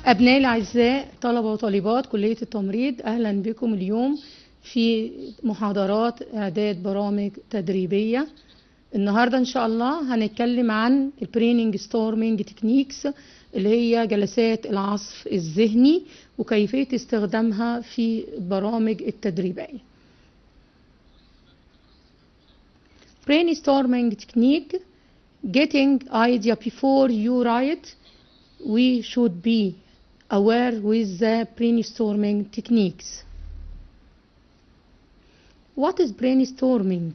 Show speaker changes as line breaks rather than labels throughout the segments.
أبنائي الأعزاء طلبة وطالبات كلية التمريض، أهلا بكم اليوم في محاضرات إعداد برامج تدريبية. النهاردة إن شاء الله هنتكلم عن البريننج ستورمينج تكنيكس اللي هي جلسات العصف الذهني وكيفية استخدامها في برامج التدريبية. Brainstorming technique, getting idea before you write. We should be aware with the brainstorming techniques. What is brainstorming?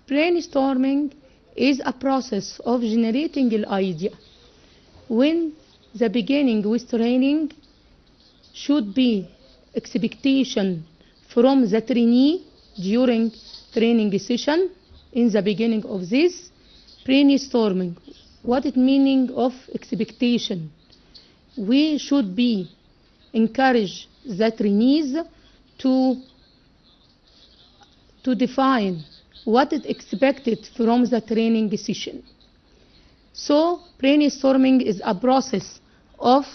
Brainstorming is a process of generating an idea. When the beginning with training should be expectation from the trainee during training session. In the beginning of this brainstorming, what is meaning of expectation? We should be encourage the trainees to define what is expected from the training session. So brainstorming is a process of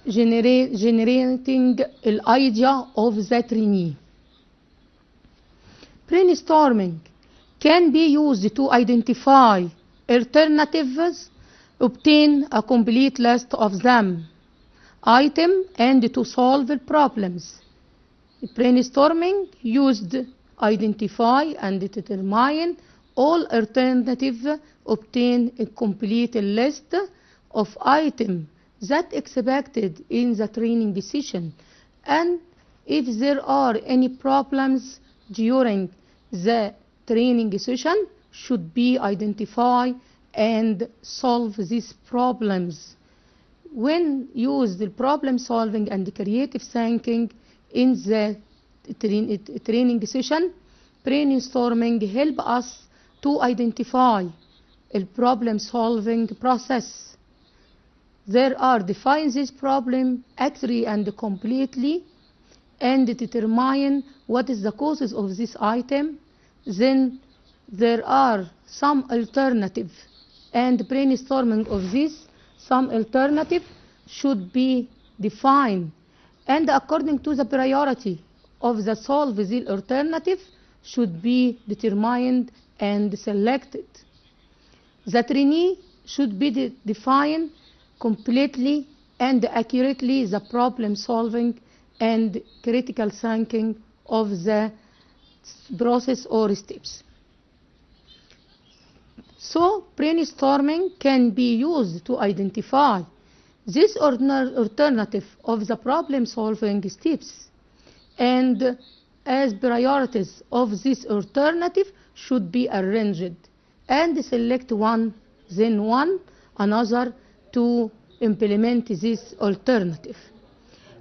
generating an idea of the trainee. Brainstorming can be used to identify alternatives, obtain a complete list of them, items, and to solve problems. Brainstorming used to identify and determine all alternatives, obtain a complete list of items that expected in the training session, and if there are any problems during the training session should be identified and solve these problems. When used the problem solving and creative thinking in the training session, brainstorming help us to identify a problem solving process. There are define this problem accurately and completely and determine what is the causes of this item. Then there are some alternative and brainstorming of this some alternative should be defined, and according to the priority of the solve the alternative should be determined and selected. The trainee should be defined completely and accurately the problem solving and critical thinking of the process or steps. So brainstorming can be used to identify this alternative of the problem solving steps, and as priorities of this alternative should be arranged and select one, then one another to implement this alternative.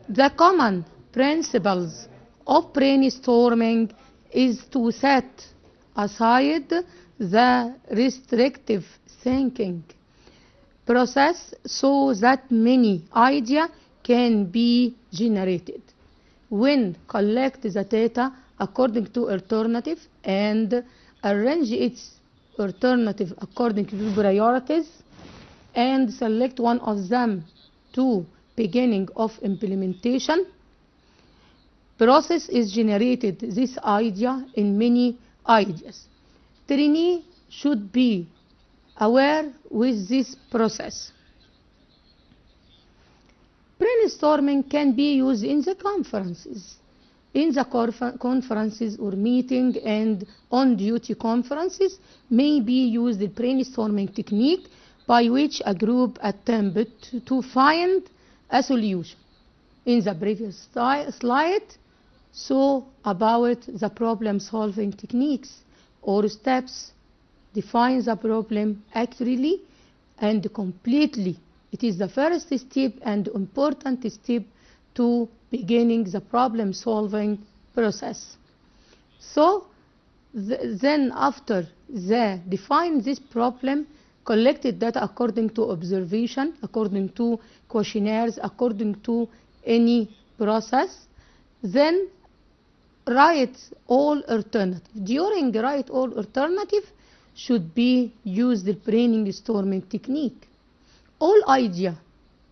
The common principles of brainstorming is to set aside the restrictive thinking process so that many ideas can be generated. When collect the data according to alternative and arrange its alternative according to priorities and select one of them to beginning of implementation, process is generated this idea in many ideas. Trainee should be aware with this process. Brainstorming can be used in the conferences. In the conferences or meeting and on-duty conferences may be used the brainstorming technique by which a group attempted to find a solution. In the previous slide, so about the problem solving techniques or steps, define the problem accurately and completely. It is the first step and important step to beginning the problem solving process. So then after the define this problem, collected data according to observation, according to questionnaires, according to any process, then write all alternative. During write all alternative should be used the brainstorming technique. All idea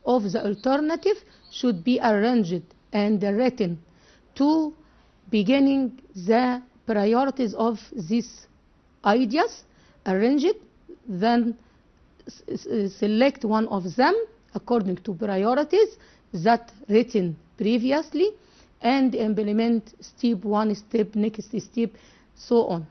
of the alternative should be arranged and written to beginning the priorities of these ideas, arrange it, then select one of them according to priorities that written previously and implement step one, step next step, so on.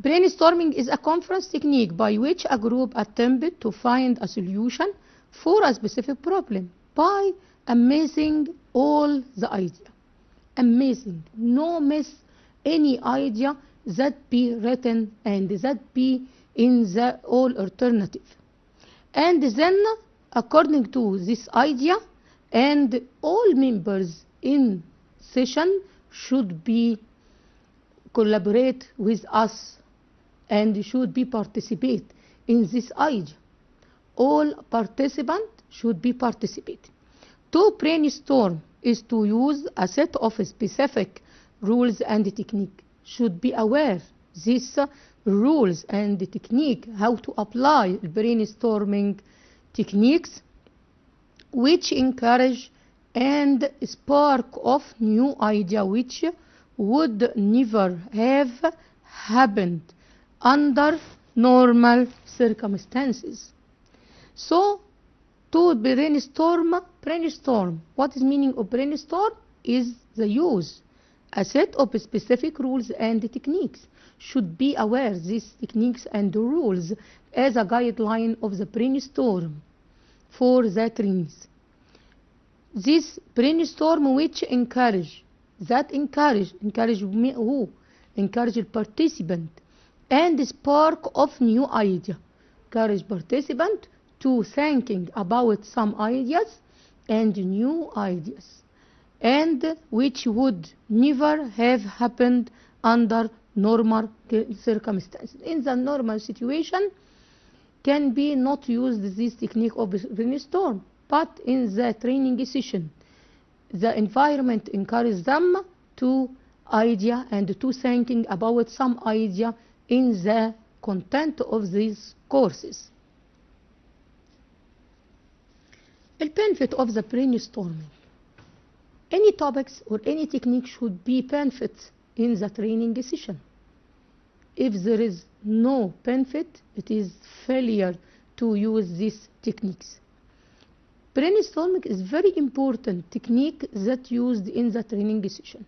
Brainstorming is a conference technique by which a group attempted to find a solution for a specific problem by amazing all the idea. Amazing, no miss any idea that be written and that be in the all alternative. And then according to this idea, and all members in session should be collaborate with us and should be participate in this idea. All participants should be participate. To brainstorm is to use a set of specific rules and technique. Should be aware these rules and the technique, how to apply brainstorming techniques, which encourage and spark of new idea which would never have happened under normal circumstances. So to brainstorm. What is meaning of brainstorm? Is the use a set of specific rules and techniques. Should be aware these techniques and rules as a guideline of the brainstorm for the trainees. This brainstorm which encourage me who? Encourage the participant and spark of new idea. Encourage participant to thinking about some ideas and new ideas, and which would never have happened under normal circumstances. In the normal situation, can be not used this technique of brainstorm, but in the training session, the environment encourages them to idea and to thinking about some idea in the content of these courses. The benefit of the brainstorming. Any topics or any technique should be benefits in the training session. If there is no benefit, it is failure to use these techniques. Brainstorming is very important technique that used in the training session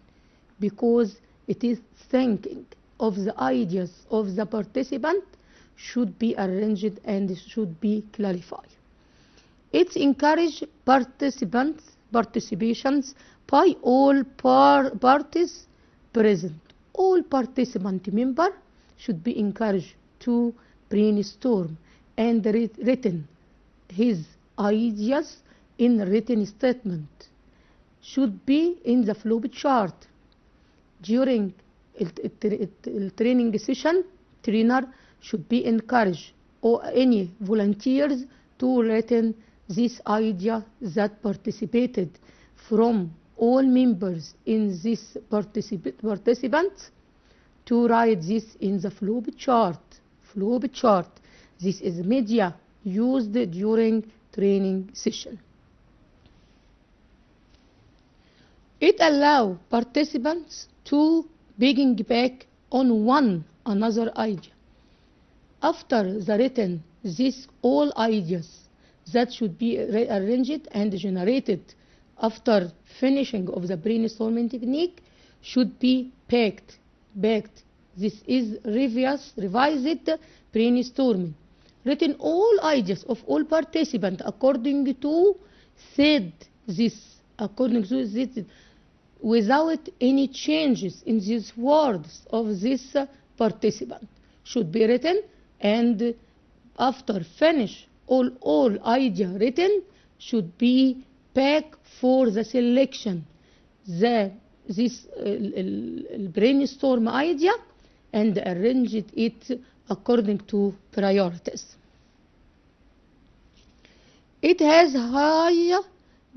because it is thinking of the ideas of the participant should be arranged and should be clarified. It encourages participations by all parties present. All participant members should be encouraged to brainstorm and written his ideas in written statement. Should be in the flow chart. During training session, trainer should be encouraged or any volunteers to written this idea that participated from all members in this participants to write this in the flow chart. Flow chart. This is media used during training session. It allows participants to piggyback on one another idea. After the written, these all ideas that should be arranged and generated after finishing of the brainstorming technique should be packed. This is revised brainstorming. Written all ideas of all participants according to this, without any changes in these words of this participant should be written, and after finish all idea written should be packed for the selection this brainstorm idea and arrange it according to priorities. It has high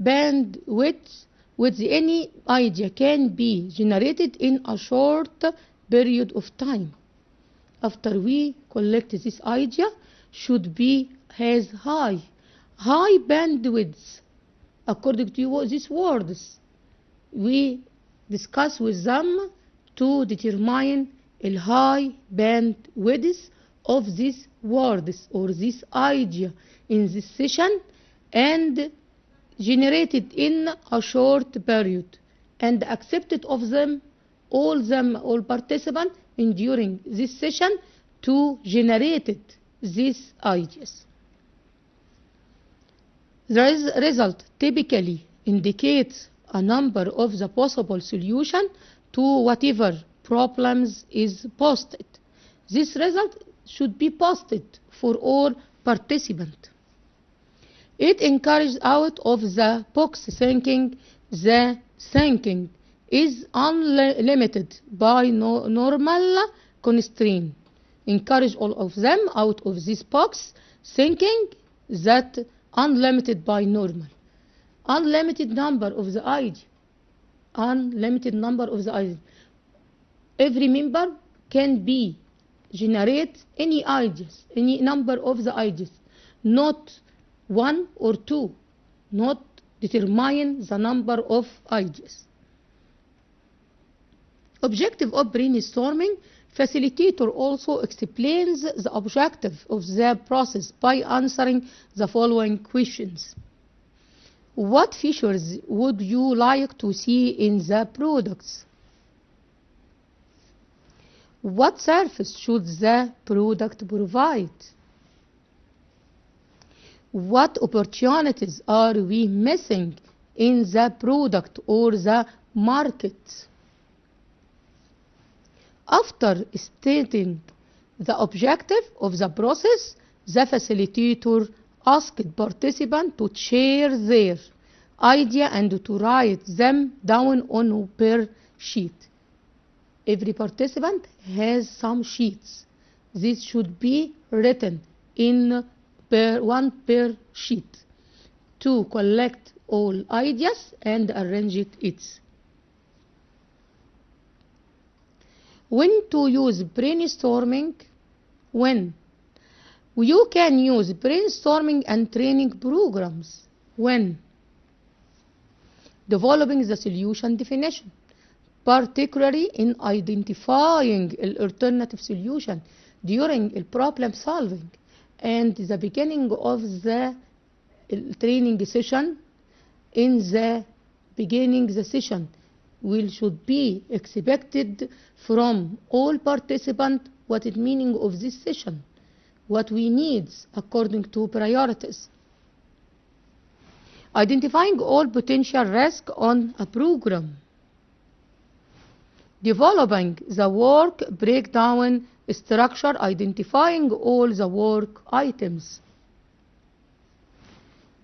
bandwidth with any idea can be generated in a short period of time. After we collect this idea should be has high high bandwidth. According to these words, we discuss with them to determine the high bandwidth of these words or this idea in this session and generated in a short period and accepted of them all participants during this session to generate these ideas. The result typically indicates a number of the possible solution to whatever problems is posted. This result should be posted for all participants. It encourages out of the box thinking. The thinking is unlimited by normal constraint. Encourage all of them out of this box thinking that unlimited by normal. Unlimited number of the ideas. Unlimited number of the ideas. Every member can be generate any ideas, any number of the ideas, not one or two, not determine the number of ideas. Objective of brainstorming. Facilitator also explains the objective of the process by answering the following questions. What features would you like to see in the products? What service should the product provide? What opportunities are we missing in the product or the market? After stating the objective of the process, the facilitator asked participants to share their idea and to write them down on per sheet. Every participant has some sheets. This should be written in one per sheet to collect all ideas and arrange it. When to use brainstorming? When? You can use brainstorming and training programs. When? Developing the solution definition, particularly in identifying an alternative solution during the problem solving, and the beginning of the training session. In the beginning the session should be expected from all participants what is meaning of this session, what we need according to priorities. Identifying all potential risk on a program. Developing the work breakdown structure, identifying all the work items.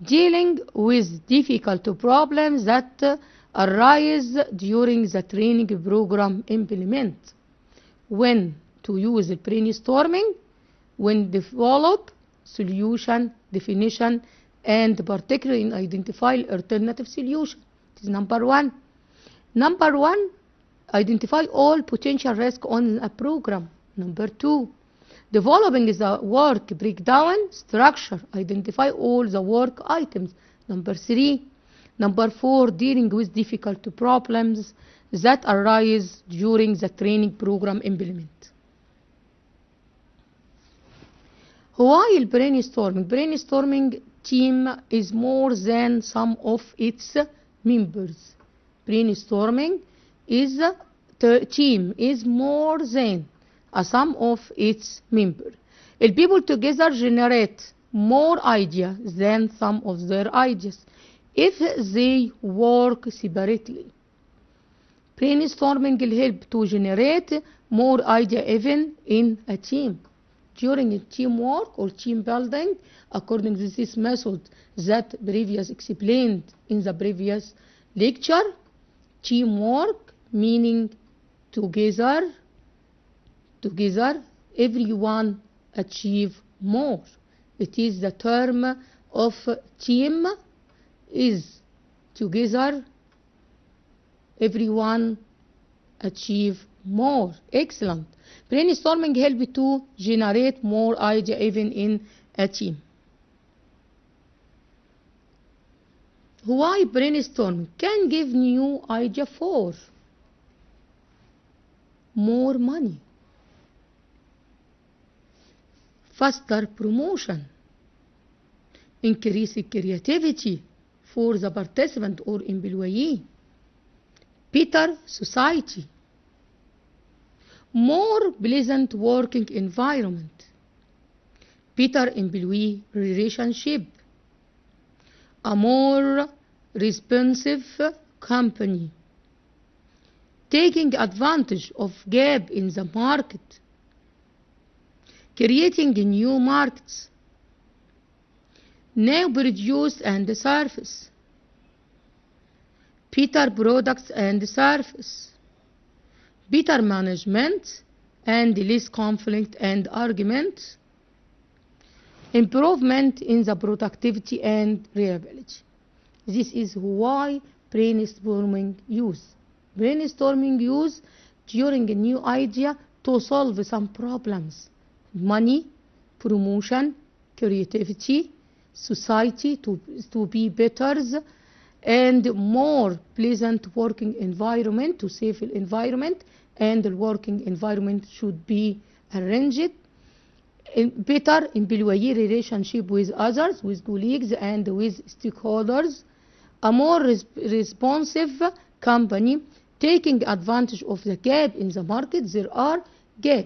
Dealing with difficult problems that arise during the training program implement. When to use brainstorming? When develop solution definition and particularly in identify alternative solution. This is number one. Number one, identify all potential risk on a program. Number two, developing the work breakdown structure, identify all the work items. Number three. Number four, dealing with difficult problems that arise during the training program implement. While brainstorming team is more than some of its members. Brainstorming is team is more than a sum of its members. People together generate more ideas than some of their ideas if they work separately. Brainstorming will help to generate more ideas even in a team. During a teamwork or team building, according to this method that previous explained in the previous lecture, teamwork meaning together everyone achieve more. It is the term of team is together everyone achieve more. Excellent. Brainstorming help to generate more ideas even in a team. Why brainstorming can give new idea for more money, faster promotion, increase creativity for the participant or employee, better society, more pleasant working environment, better employee relationship, a more responsive company, taking advantage of gap in the market, creating new markets, new produce and service, better products and service, better management and less conflict and argument, improvement in the productivity and reliability. This is why brainstorming use. Brainstorming use during a new idea to solve some problems. Money, promotion, creativity, society to be better, and more pleasant working environment, to safe environment, and the working environment should be arranged. Better employee relationship with others, with colleagues and with stakeholders, a more responsive company, taking advantage of the gap in the market. There are gap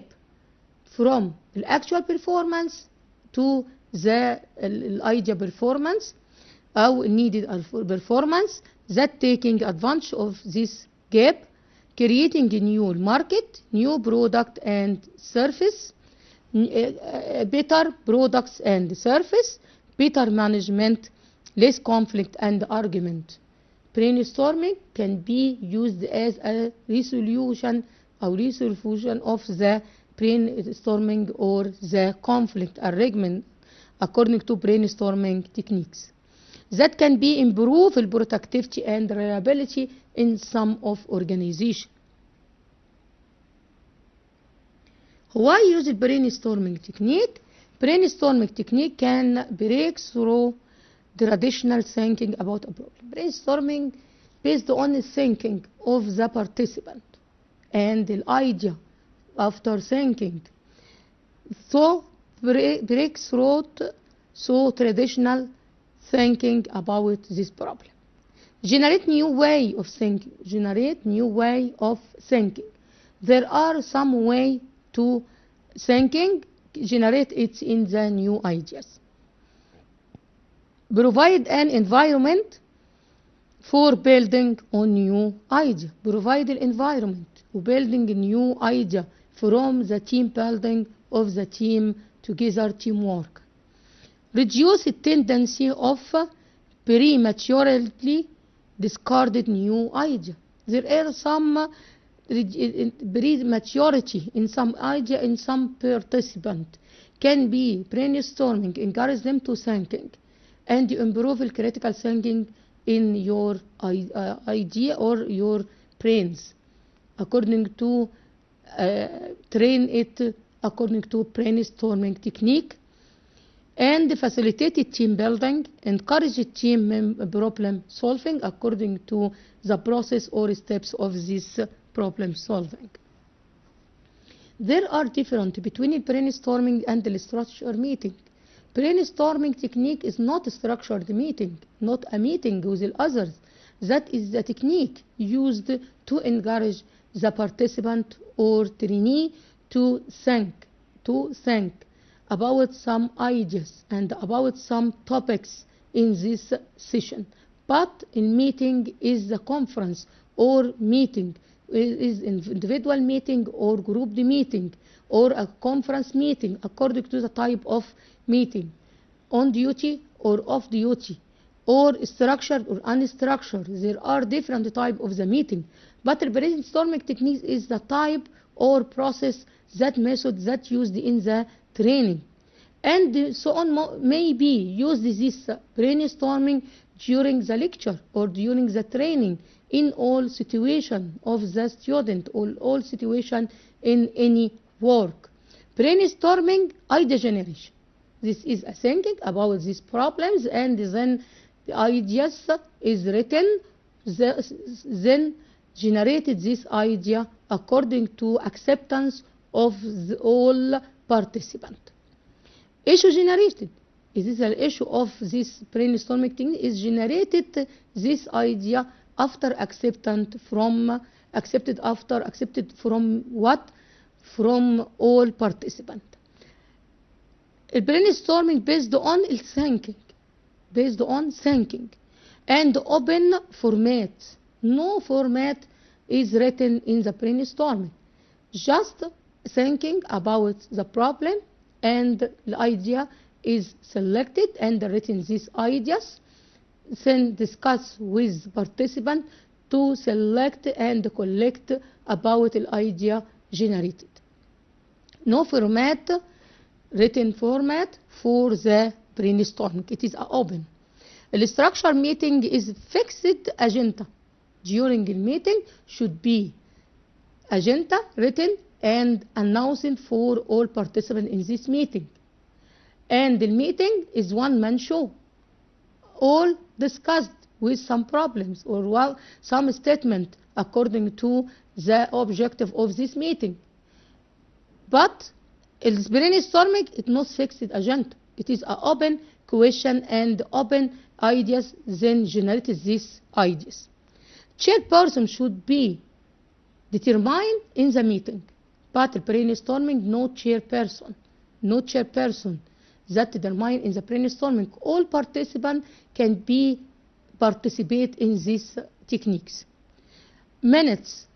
from the actual performance to the idea performance or needed performance, that taking advantage of this gap, creating a new market, new product and service, better products and service, better management, less conflict and argument. Brainstorming can be used as a resolution of the brainstorming or the conflict argument according to brainstorming techniques. That can be improve the productivity and reliability in some of organization. Why use the brainstorming technique? Brainstorming technique can break through traditional thinking about a problem. Brainstorming based on the thinking of the participant and the idea after thinking. So break through traditional thinking about this problem. Generate new way of thinking. Generate new way of thinking. There are some way to thinking. Generate it in the new ideas. Provide an environment for building on new idea. Provide an environment for building a new idea from the team building of the team together teamwork. Reduce the tendency of prematurely discarded new idea. There are some prematurity in some idea in some participant. Can be brainstorming, encourage them to thinking, and you improve the critical thinking in your idea or your brains according to train it according to brainstorming technique, and facilitate team building, encourage team problem solving according to the process or steps of this problem solving. There are different between brainstorming and the structured meeting. Brainstorming technique is not a structured meeting, not a meeting with others. That is the technique used to encourage the participant or trainee to think about some ideas and about some topics in this session. But in meeting is the conference or meeting, is individual meeting or group meeting or a conference meeting according to the type of meeting, on duty or off duty, or structured or unstructured. There are different types of the meeting, but the brainstorming technique is the type or process, that method that used in the training. And so on, maybe use this brainstorming during the lecture or during the training in all situation of the student or all situation in any work. Brainstorming idea generation. This is a thinking about these problems and then The ideas is written, then generated this idea according to acceptance of all participants. Issue generated. It is an issue of this brainstorming technique is generated this idea after accepted from what? From all participants. Brainstorming based on thinking and open format. No format is written in the brainstorming. Just thinking about the problem and the idea is selected and written these ideas, then discuss with participants to select and collect about the idea generated. No format, written format for the brainstorming. It is open. The structure meeting is fixed agenda. During the meeting should be agenda written and announcing for all participants in this meeting. And the meeting is one-man show. All discussed with some problems or some statement according to the objective of this meeting. But brainstorming is not fixed agenda. It is an open question and open ideas, then generated these ideas. Chairperson should be determined in the meeting, but brainstorming no chairperson that determined in the brainstorming. All participants can participate in these techniques. Minutes.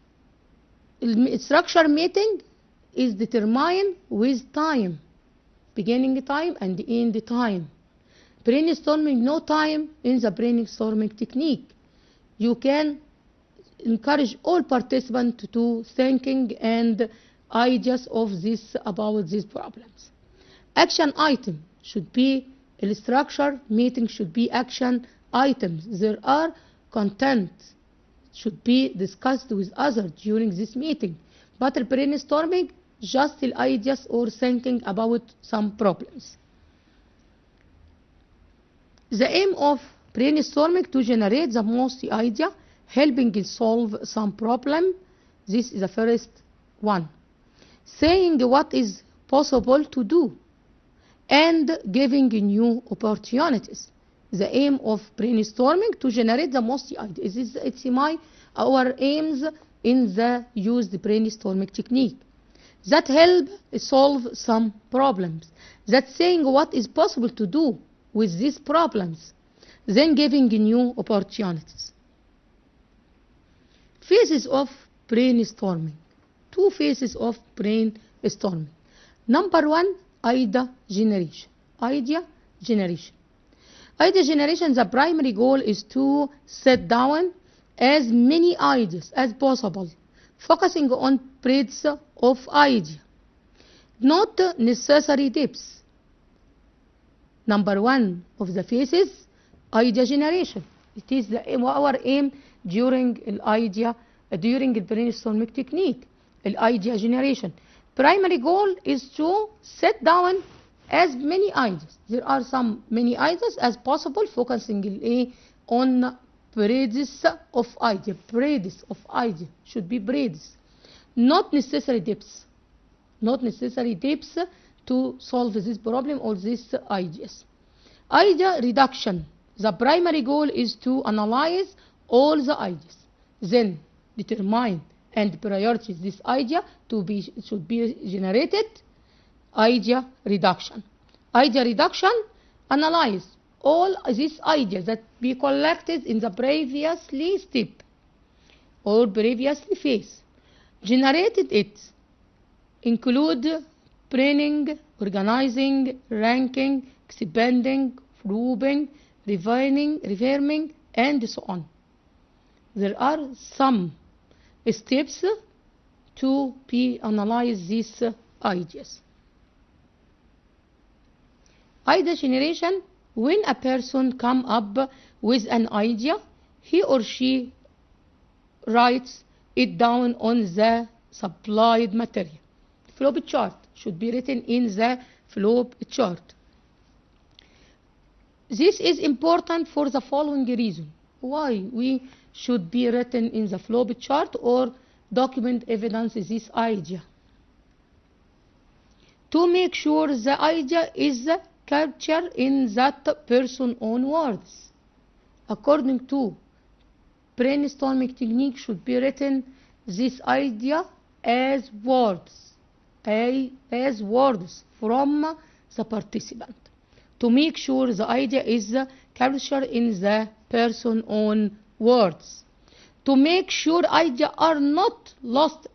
Structure meeting is determined with time, beginning time and end time. Brainstorming no time in the brainstorming technique. You can encourage all participants to thinking and ideas of this about these problems. Action item should be a structure meeting should be action items. There are content should be discussed with others during this meeting. But brainstorming just the ideas or thinking about some problems. The aim of brainstorming to generate the most idea, helping solve some problem. This is the first one. Saying what is possible to do and giving new opportunities. The aim of brainstorming to generate the most ideas. It's our aims in the used brainstorming technique that help solve some problems. That saying what is possible to do with these problems, then giving new opportunities. Phases of brainstorming. Two phases of brainstorming. Number one, idea generation. Idea generation. Idea generation, the primary goal is to set down as many ideas as possible, focusing on breadth of idea, not necessary depth. Number one of the phases, idea generation. It is our aim during the brainstorming technique, idea generation. Primary goal is to set down as many ideas. There are many ideas as possible, focusing on breadth of idea. Breadth of idea should be breadth, not necessary depth. Not necessary depth to solve this problem or these ideas. Idea reduction. The primary goal is to analyze all the ideas, then determine and prioritize this idea should be generated. Idea reduction. Idea reduction, analyze all these ideas that be collected in the previously step or previously phase. Generated it. Include planning, organizing, ranking, expanding, grouping, refining, and so on. There are some steps to be analyze these ideas. Idea generation, when a person comes up with an idea, he or she writes it down on the supplied material. Flow chart should be written in the flow chart. This is important for the following reason. Why we should be written in the flow chart or document evidence this idea. To make sure the idea is captured in that person's own words. According to brainstorming technique should be written this idea as words, as words from the participant, to make sure the idea is captured in the person's own words, to make sure ideas are not lost.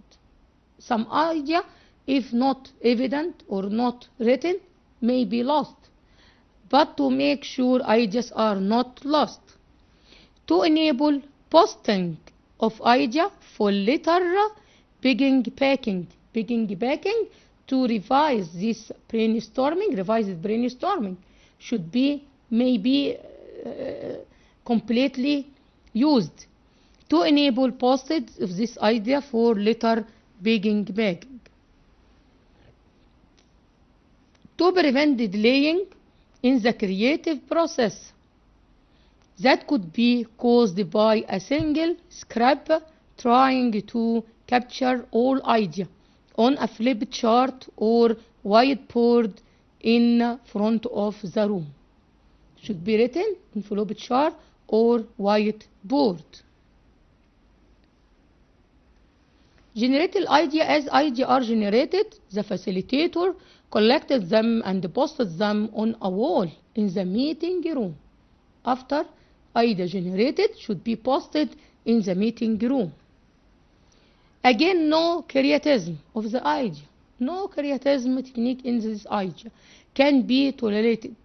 Some idea, if not evident or not written, may be lost, but to make sure ideas are not lost. To enable posting of idea for later packing to revise this brainstorming, revised brainstorming should be maybe completely used to enable postage of this idea for later packing. To prevent the delaying in the creative process that could be caused by a single script trying to capture all idea on a flip chart or whiteboard in front of the room. Should be written in flip chart or whiteboard. Generated idea. As ideas are generated, the facilitator collected them and posted them on a wall in the meeting room. After idea generated should be posted in the meeting room. Again, no creatism of the idea. No creatism technique in this idea can be tolerated.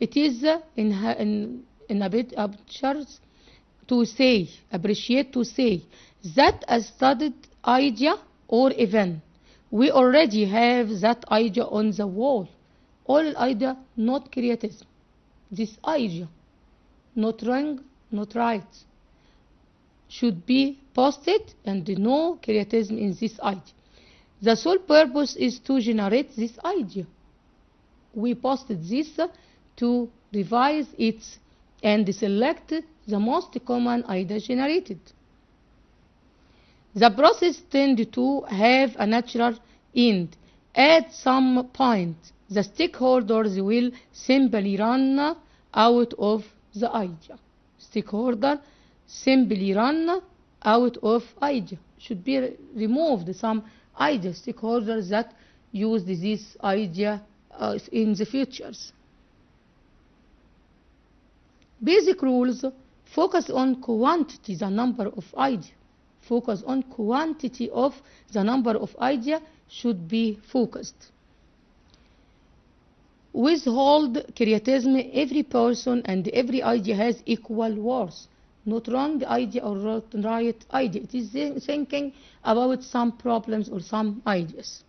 It is in a bit absurd to say, appreciate to say, that a studied idea or event, we already have that idea on the wall. All idea, not creatism. This idea, not wrong, not right, should be posted and no creatism in this idea. The sole purpose is to generate this idea. We posted this to revise it and select the most common idea generated. The process tends to have a natural end. At some point, the stakeholders will simply run out of the idea. Stakeholder simply run out of idea. Should be removed some idea. Stakeholders that use this idea in the futures. Basic rules: focus on quantity, the number of ideas. Focus on quantity of the number of ideas should be focused. Withhold creatism. Every person and every idea has equal worth. Not wrong idea or right idea. It is thinking about some problems or some ideas.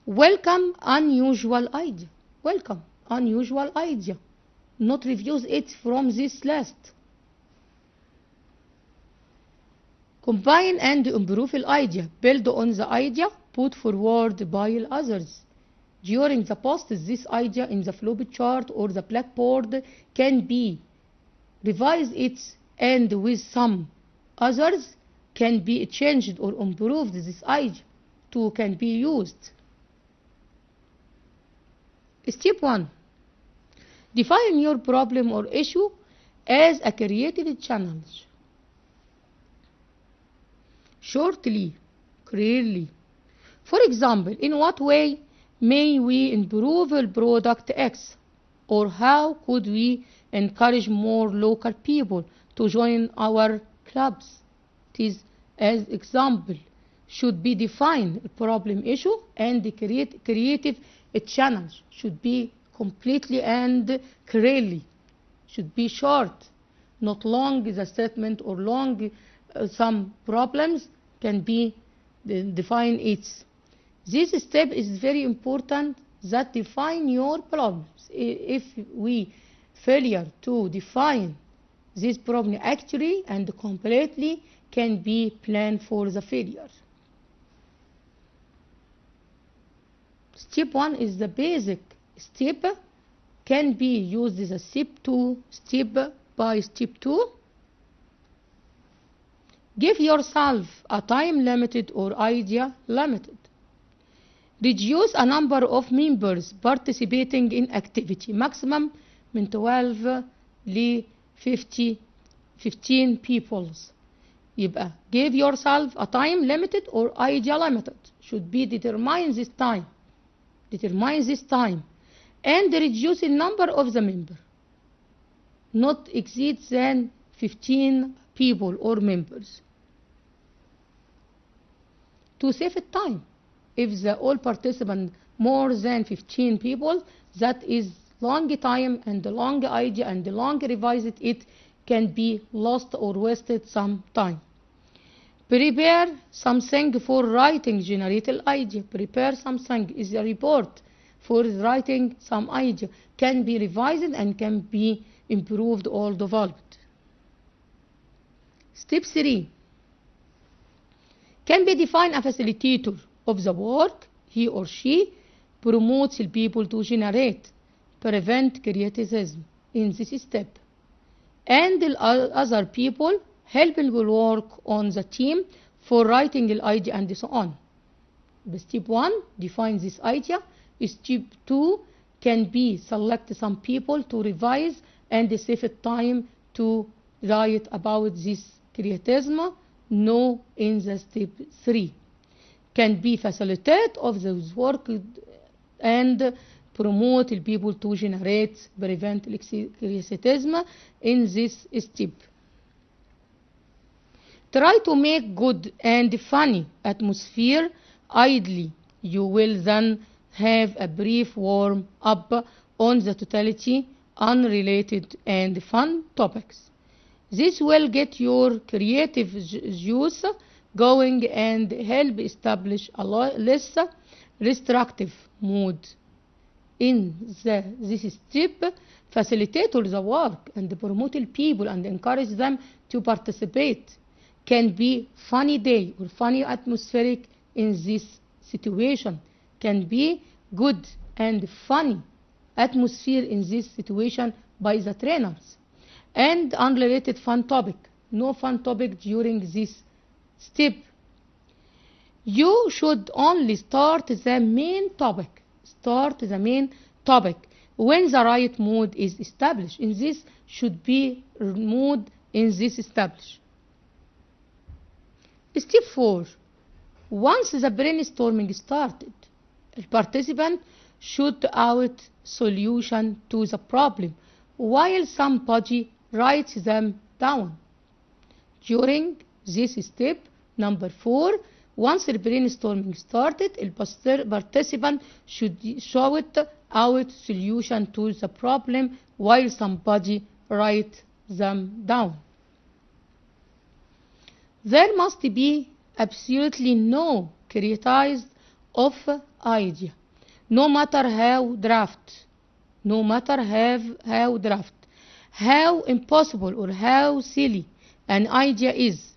Welcome unusual idea. Welcome unusual idea. Not refuse it from this list. Combine and improve the idea. Build on the idea put forward by others. During the post, this idea in the flow chart or the blackboard can be revised it and with some others can be changed or improved. This idea too can be used. Step 1. Define your problem or issue as a creative challenge. Shortly, clearly. For example, in what way may we improve product X? Or how could we encourage more local people to join our clubs? It is as example. Should be defined problem issue and the creative challenge should be completely and clearly. Should be short, not long the statement or long some problems can be defined it. This step is very important, that define your problems. If we failure to define this problem actually and completely can be planned for the failure. Step 1 is the basic step. can be used as a step by step 2. Give yourself a time limited or idea limited. Reduce a number of members participating in activity, maximum من 12 ل 15 people. يبقى give yourself a time limited or idea limited should be determine this time and reduce the number of the member not exceed than 15 people or members to save time. If the all participants more than 15 people, that is long time and the long idea and the long revised it can be lost or wasted some time. Prepare something for writing generated idea. Prepare something is a report for writing some idea. Can be revised and can be improved or developed. Step 3. Can be define a facilitator of the work. He or she promotes the people to generate, prevent criticism in this step. And the other people helping will work on the team for writing the idea and so on. The step 1 defines this idea. Step 2 can be select some people to revise and save time to write about this criticism. No in the step 3. Can be facilitate of the work and promote the people to generate, prevent criticism in this step. Try to make good and funny atmosphere idly. You will then have a brief warm up on the totality, unrelated and fun topics. This will get your creative juice going and help establish a less restrictive mood. In this step, facilitate the work and promote people and encourage them to participate. Can be funny day or funny atmospheric in this situation. Can be good and funny atmosphere in this situation by the trainers. And unrelated fun topic. No fun topic during this step. You should only start the main topic. When the right mood is established. In this should be mood in this established. Step 4. Once the brainstorming started, the participant should out solution to the problem while somebody writes them down. During this step, number 4, once the brainstorming started, the participant should shout out solution to the problem while somebody writes them down. There must be absolutely no criticized of idea, no matter how draft, how impossible or how silly an idea is.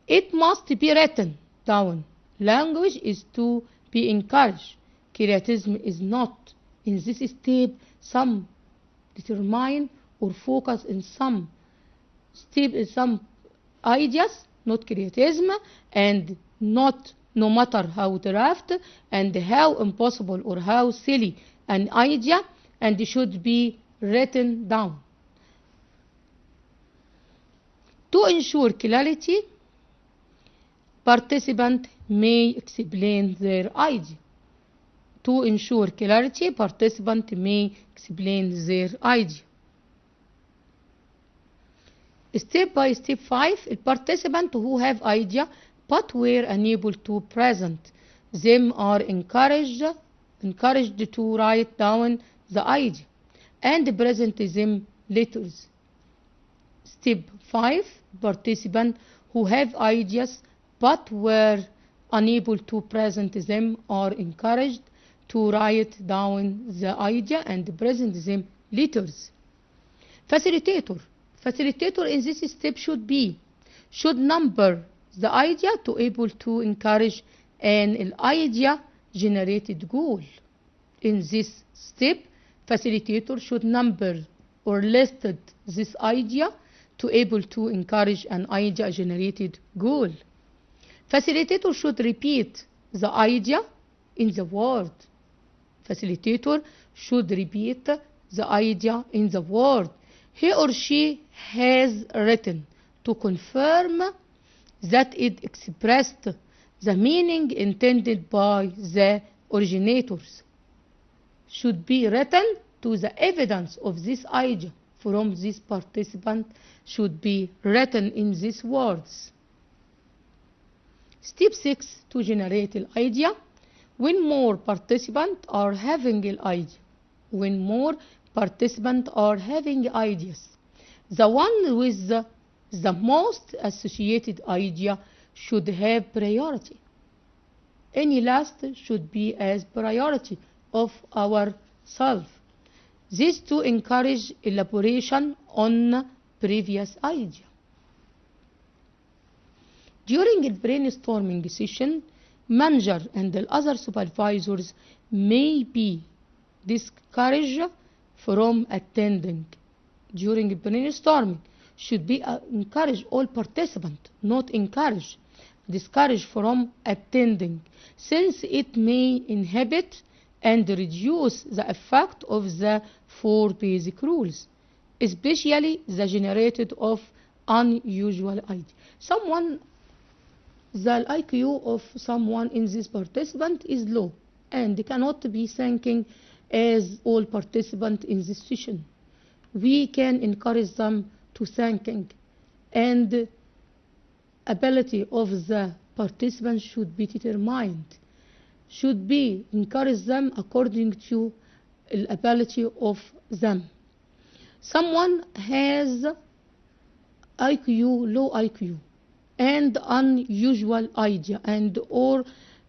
It must be written down. Language is to be encouraged. Criticism is not. In this step, some determine or focus in some ideas, not criticism, and not no matter how draft and how impossible or how silly an idea, and should be written down. To ensure clarity, participants may explain their idea. To ensure clarity, participants may explain their idea. Step by step 5, participants who have idea but were unable to present them are encouraged to write down the idea and present them later. Step 5, participants who have ideas but were unable to present them are encouraged to write down the idea and present them later. Facilitator in this step should number the idea to able to encourage an idea generated goal. In this step, Facilitator should number or listed this idea to able to encourage an idea generated goal. Facilitator should repeat the idea in the word. Facilitator should repeat the idea in the word he or she has written to confirm that it expressed the meaning intended by the originators. Should be written to the evidence of this idea from this participant should be written in these words. Step 6 to generate an idea. When more participants are having an idea. When more participants are having ideas. The one with the most associated idea should have priority. Any last should be as priority of ourself. This to encourage elaboration on previous idea. During a brainstorming session, manager and the other supervisors may be discouraged from attending. During brainstorming, should be encourage all participants, not encourage, discourage from attending, since it may inhibit and reduce the effect of the 4 basic rules, especially the generated of unusual idea. The IQ of someone in this participant is low and cannot be thinking as all participants in this session. We can encourage them to thinking, and ability of the participants should be determined, should be encourage them according to the ability of them. Someone has IQ, low IQ, and unusual idea, and or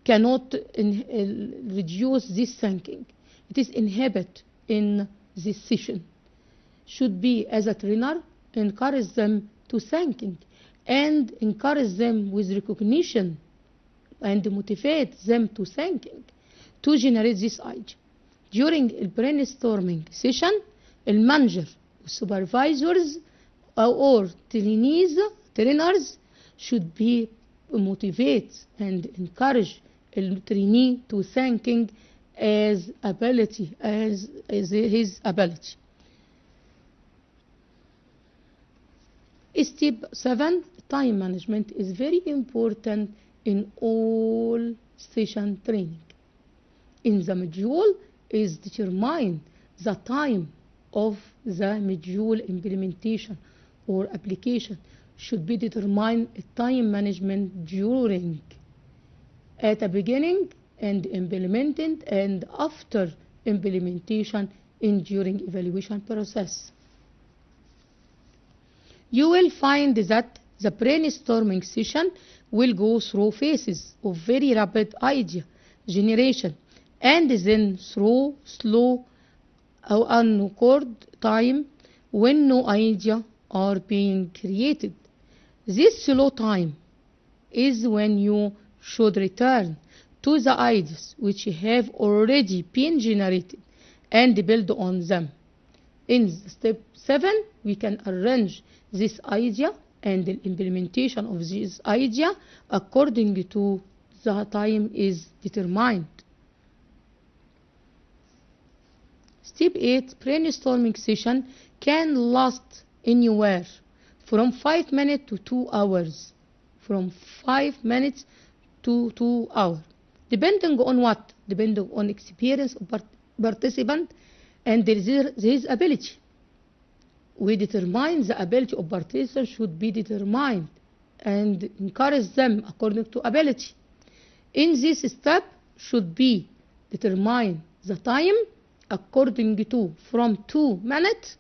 cannot reduce this thinking. It is inhibit in this session. Should be as a trainer, encourage them to thinking, and encourage them with recognition, and motivate them to thinking, to generate this idea. During a brainstorming session, the manager, supervisors, or trainers should be motivate and encourage the trainee to thinking as ability, as his ability. Step 7, time management is very important in all session training. In the module is determine the time of the module implementation or application should be determined time management during, at the beginning and implemented, and after implementation and during evaluation process. You will find that the brainstorming session will go through phases of very rapid idea generation and then through slow or unrecorded time when no idea are being created. This slow time is when you should return to the ideas which have already been generated and build on them. In step 7, we can arrange this idea and the implementation of this idea according to the time is determined. Step 8, brainstorming session can last anywhere from 5 minutes to 2 hours. From 5 minutes to 2 hours. Depending on what? Depending on experience of participant and his ability. We determine the ability of participants should be determined and encourage them according to ability. In this step should be determine the time according to from 2 minutes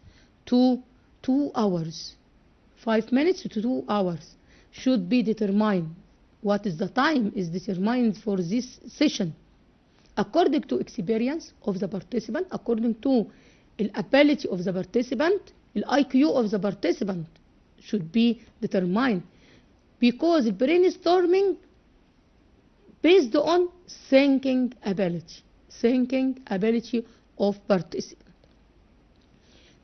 to 2 hours. 5 minutes to 2 hours should be determined. What is the time is determined for this session according to experience of the participant, according to the ability of the participant, the IQ of the participant should be determined, because brainstorming based on thinking ability of participant.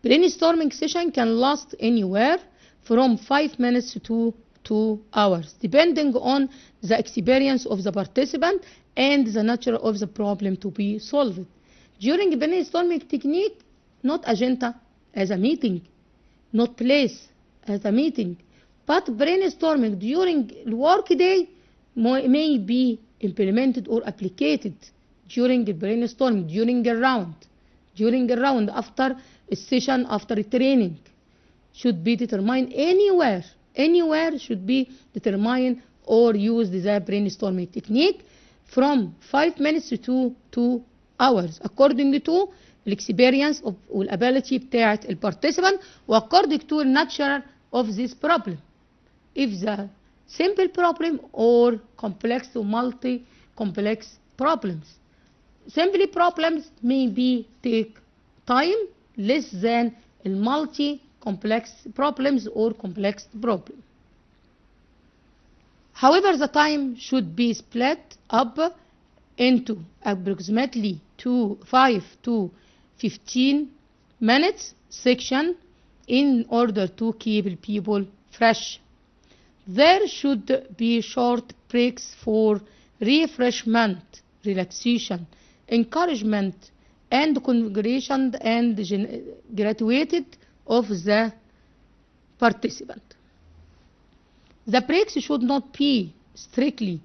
Brainstorming session can last anywhere from 5 minutes to 2 hours, depending on the experience of the participant and the nature of the problem to be solved. During brainstorming technique, not agenda as a meeting, not place as a meeting, but brainstorming during the work day may be implemented or applied during brainstorming, during a round after a session, after a training, should be determined anywhere should be determined or used the brainstorming technique from 5 minutes to 2 hours according to الاكسبيرينس والابيلتي بتاعت البارتيسيبانت واكوردنج تو الناتشر of this problem. If the simple problem or complex or multi-complex problems. Simply problems may be take time less than multi-complex problems or complex problem. However, the time should be split up into approximately 5 to 15 minutes section in order to keep people fresh. There should be short breaks for refreshment, relaxation, encouragement, and congratulation and graduated of the participant. The breaks should not be strictly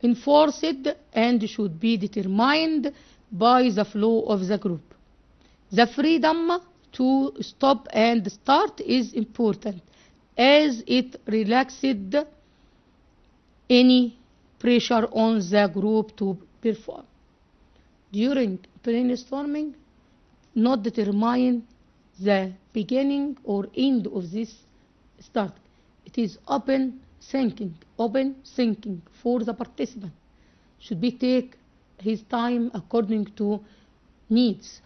enforced and should be determined by the flow of the group. The freedom to stop and start is important as it relaxed any pressure on the group to perform. During brainstorming, not determine the beginning or end of this start. It is open thinking for the participant. Should be take his time according to needs.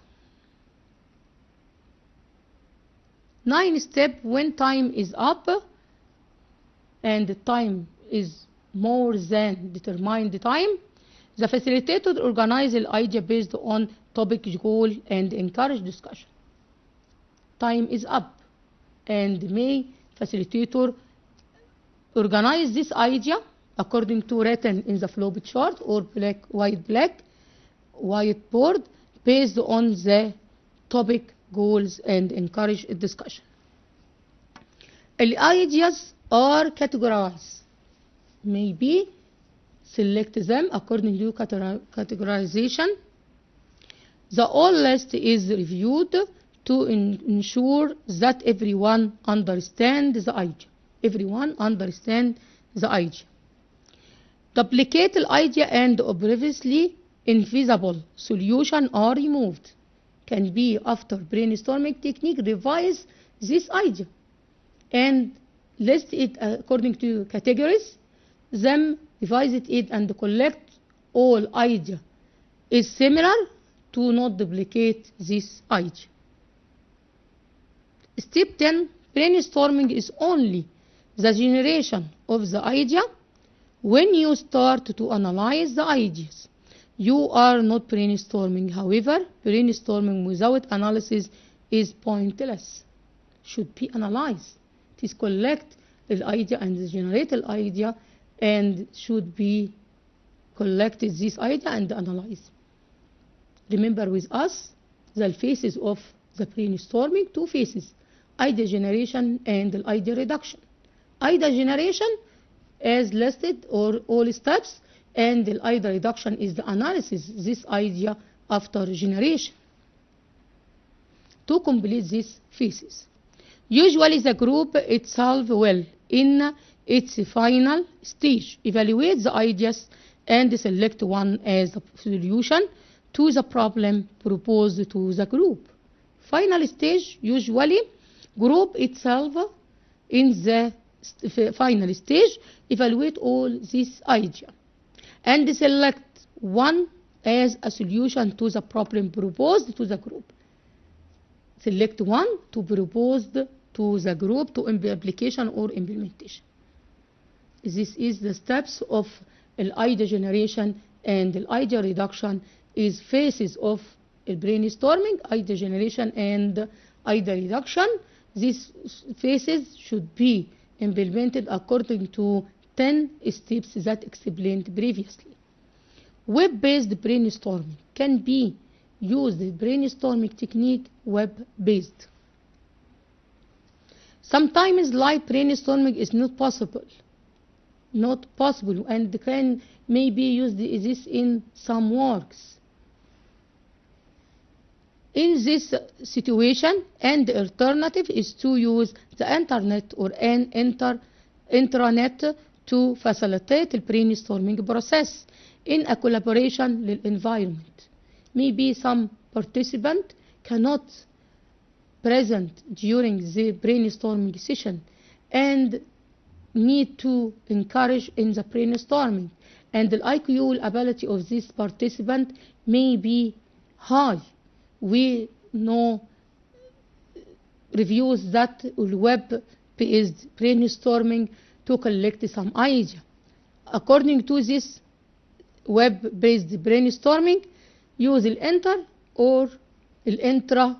9 step, when time is up and the time is more than determined time, the facilitator organize the idea based on topic goal and encourage discussion. Time is up and may facilitator organize this idea according to written in the flow chart or whiteboard based on the topic goals and encourage a discussion. The ideas are categorized. Maybe select them according to categorization. The whole list is reviewed to ensure that everyone understands the idea. Duplicate the idea and previously invisible solution are removed. Can be after brainstorming technique, revise this idea and list it according to categories, then revise it and collect all idea is similar to not duplicate this idea. Step 10, brainstorming is only the generation of the idea. When you start to analyze the ideas, you are not brainstorming. However, brainstorming without analysis is pointless. Should be analyzed. It is collect the idea and generate the idea and should be collected this idea and analyze. Remember with us the phases of the brainstorming, 2 phases, idea generation and idea reduction. Idea generation as listed or all steps, and the idea reduction is the analysis this idea after generation. To complete these phases, usually the group itself will in its final stage evaluate the ideas and select one as a solution to the problem proposed to the group. Final stage, usually group itself in the final stage evaluate all these ideas and select one as a solution to the problem proposed to the group. Select one to propose to the group to application or implementation. This is the steps of idea generation, and the idea reduction is phases of brainstorming, idea generation, and idea reduction. These phases should be implemented according to 10 steps that explained previously. Web-based brainstorming can be used. Brainstorming technique web-based. Sometimes live brainstorming is not possible, and can maybe use this in some works. In this situation, an alternative is to use the internet or an intranet to facilitate the brainstorming process in a collaboration environment. Maybe some participant cannot present during the brainstorming session and need to encourage in the brainstorming, and the IQ ability of this participant may be high. We know reviews that web-based brainstorming to collect some idea. According to this web-based brainstorming, use the inter or the intranet.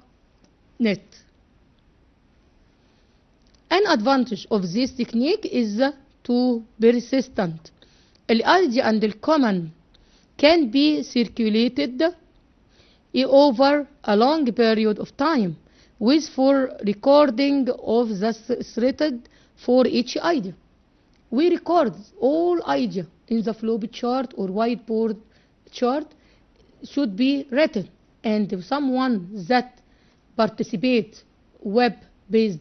An advantage of this technique is to persistent. The idea and the comment can be circulated over a long period of time, with for recording of the thread for each idea. We record all idea in the flow chart or whiteboard chart should be written, and someone that participates web-based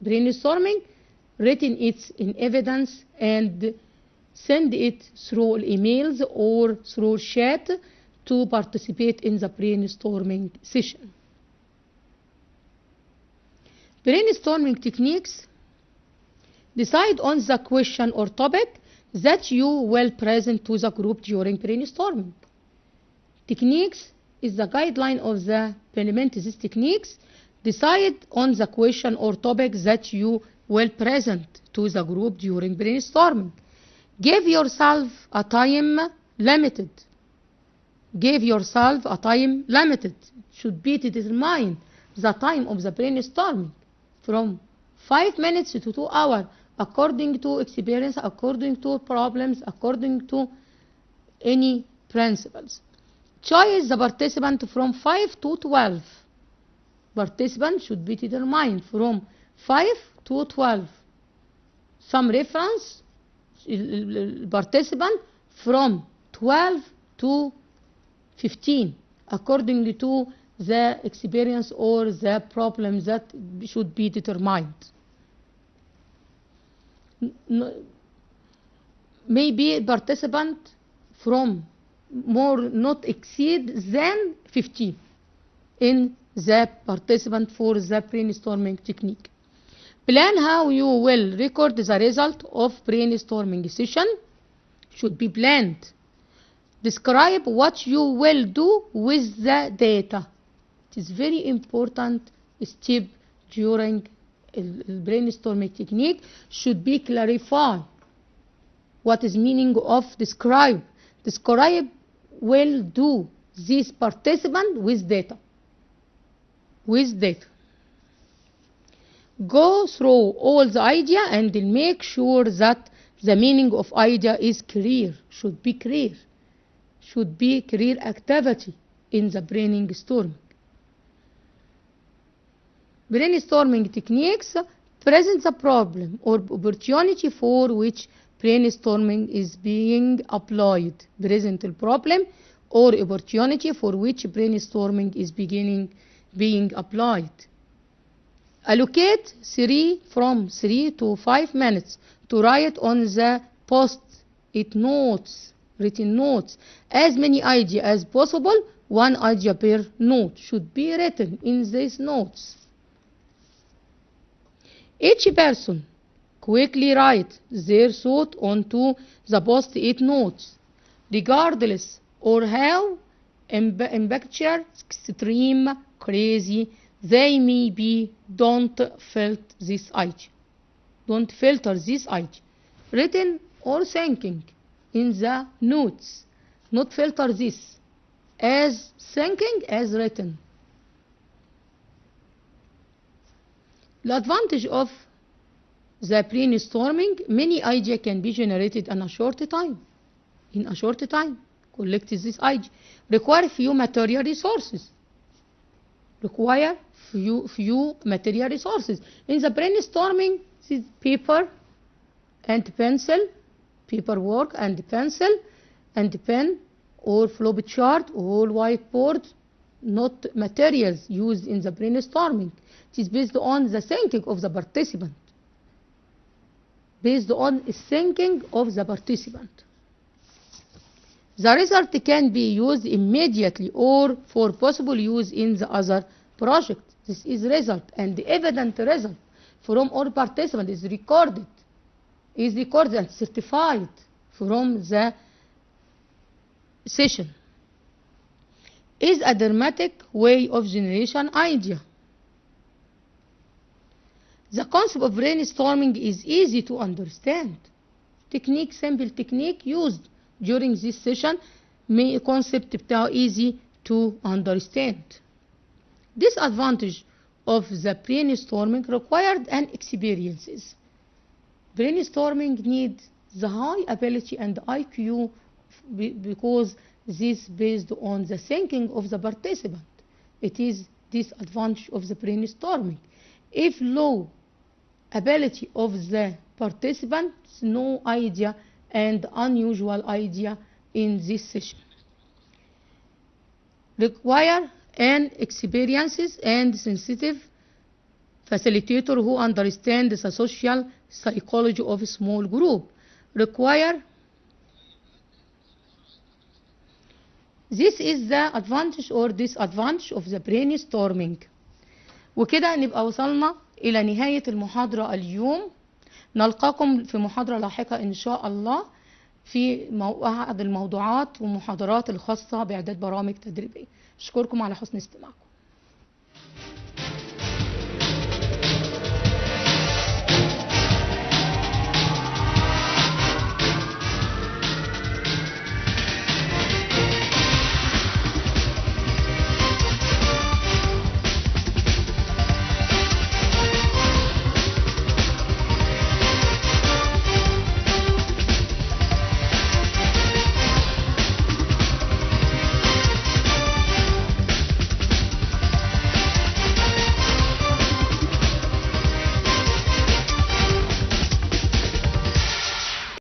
brainstorming written it in evidence and send it through emails or through chat to participate in the brainstorming session. Brainstorming techniques: decide on the question or topic that you will present to the group during brainstorming. Techniques is the guideline of the implement these techniques. Decide on the question or topic that you will present to the group during brainstorming. Give yourself a time limited. Give yourself a time limited. Should be to determine the time of the brainstorming from 5 minutes to 2 hours, according to experience, according to problems, according to any principles. Choose the participant from 5 to 12. Participants should be determined from 5 to 12. Some reference participant from 12 to 15, according to the experience or the problems that should be determined. Maybe participant from more not exceed than 15 in the participant for the brainstorming technique. Plan how you will record the result of brainstorming session. Should be planned. Describe what you will do with the data. It is very important step during brainstorming technique. Should be clarify. What is meaning of describe? Describe will do this participant with data. With data. Go through all the idea and make sure that the meaning of idea is clear. Should be clear. Should be clear activity in the brainstorming. Brainstorming techniques present the problem or opportunity for which brainstorming is being applied. Present the problem or opportunity for which brainstorming is being applied. Allocate from 3 to 5 minutes to write on the post-it notes, written notes. As many ideas as possible, one idea per note should be written in these notes. Each person quickly write their thought onto the post-it notes, regardless or how impactful, extreme, crazy they may be. Don't filter this idea. Don't filter this idea. Written or thinking in the notes. Not filter this. as thinking as written. The advantage of the brainstorming, many ideas can be generated in a short time. In a short time, collect this idea. Require few material resources. Require few material resources. In the brainstorming, this paper and pencil, paperwork and pencil and pen, or flow chart, or whiteboard, not materials used in the brainstorming. It is based on the thinking of the participant. Based on thinking of the participant. The result can be used immediately or for possible use in the other project. This is result, and the evident result from all participants is recorded and certified from the session. Is a dramatic way of generation idea. The concept of brainstorming is easy to understand. Simple technique used during this session, concept بتاعه easy to understand. Disadvantage of the brainstorming required and experiences. Brainstorming needs the high ability and IQ because this based on the thinking of the participant. It is disadvantage of the brainstorming. If low ability of the participants, no idea and unusual idea in this session. Require an experiences and sensitive facilitator who understands the social psychology of a small group. Require. This is the advantage or disadvantage of the brainstorming. وكده نبقى وصلنا إلى نهاية المحاضرة اليوم. نلقاكم في محاضرة لاحقة إن شاء الله في أحد الموضوعات والمحاضرات الخاصة بإعداد برامج تدريبية. أشكركم على حسن استماعكم.